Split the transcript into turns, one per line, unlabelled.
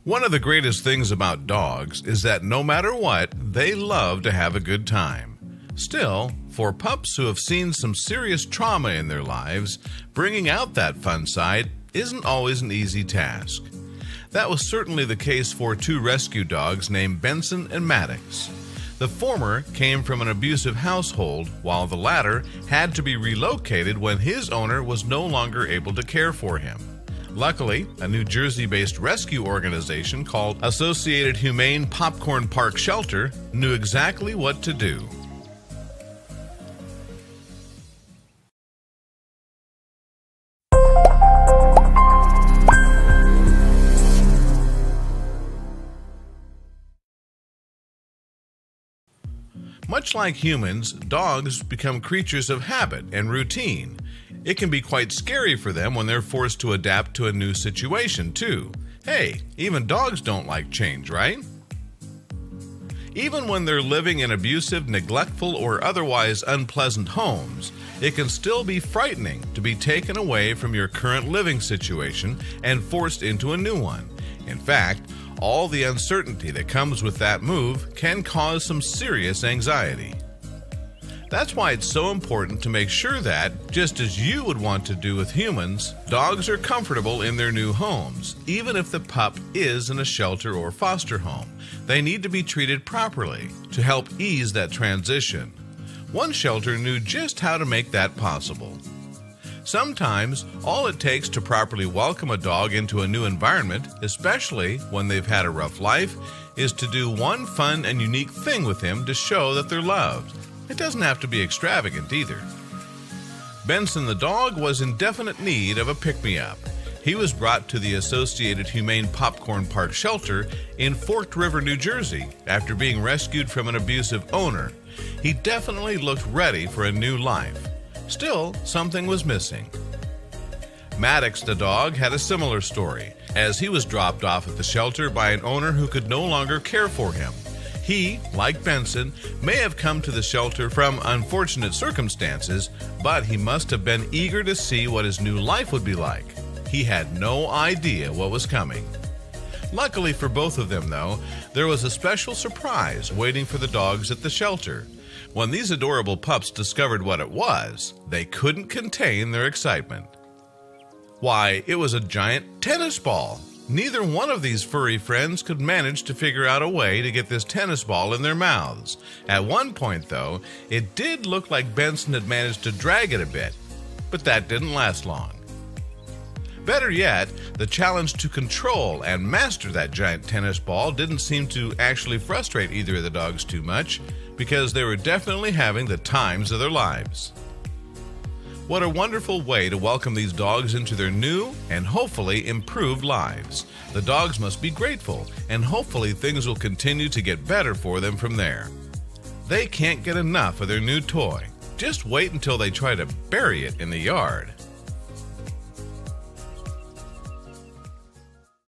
One of the greatest things about dogs is that no matter what, they love to have a good time. Still, for pups who have seen some serious trauma in their lives, bringing out that fun side isn't always an easy task. That was certainly the case for two rescue dogs named Benson and Maddox. The former came from an abusive household, while the latter had to be relocated when his owner was no longer able to care for him. Luckily, a New Jersey-based rescue organization called Associated Humane Popcorn Park Shelter knew exactly what to do. Much like humans, dogs become creatures of habit and routine. It can be quite scary for them when they're forced to adapt to a new situation, too. Hey, even dogs don't like change, right? Even when they're living in abusive, neglectful, or otherwise unpleasant homes, it can still be frightening to be taken away from your current living situation and forced into a new one. In fact, all the uncertainty that comes with that move can cause some serious anxiety. That's why it's so important to make sure that, just as you would want to do with humans, dogs are comfortable in their new homes, even if the pup is in a shelter or foster home. They need to be treated properly to help ease that transition. One shelter knew just how to make that possible. Sometimes, all it takes to properly welcome a dog into a new environment, especially when they've had a rough life, is to do one fun and unique thing with him to show that they're loved. It doesn't have to be extravagant either. Benson the dog was in definite need of a pick-me-up. He was brought to the Associated Humane Popcorn Park Shelter in Forked River, New Jersey, after being rescued from an abusive owner. He definitely looked ready for a new life. Still, something was missing. Maddox the dog had a similar story, as he was dropped off at the shelter by an owner who could no longer care for him. He, like Benson, may have come to the shelter from unfortunate circumstances, but he must have been eager to see what his new life would be like. He had no idea what was coming. Luckily for both of them, though, there was a special surprise waiting for the dogs at the shelter. When these adorable pups discovered what it was, they couldn't contain their excitement. Why, it was a giant tennis ball! Neither one of these furry friends could manage to figure out a way to get this tennis ball in their mouths. At one point, though, it did look like Benson had managed to drag it a bit, but that didn't last long. Better yet, the challenge to control and master that giant tennis ball didn't seem to actually frustrate either of the dogs too much, because they were definitely having the times of their lives. What a wonderful way to welcome these dogs into their new and hopefully improved lives. The dogs must be grateful, and hopefully things will continue to get better for them from there. They can't get enough of their new toy. Just wait until they try to bury it in the yard.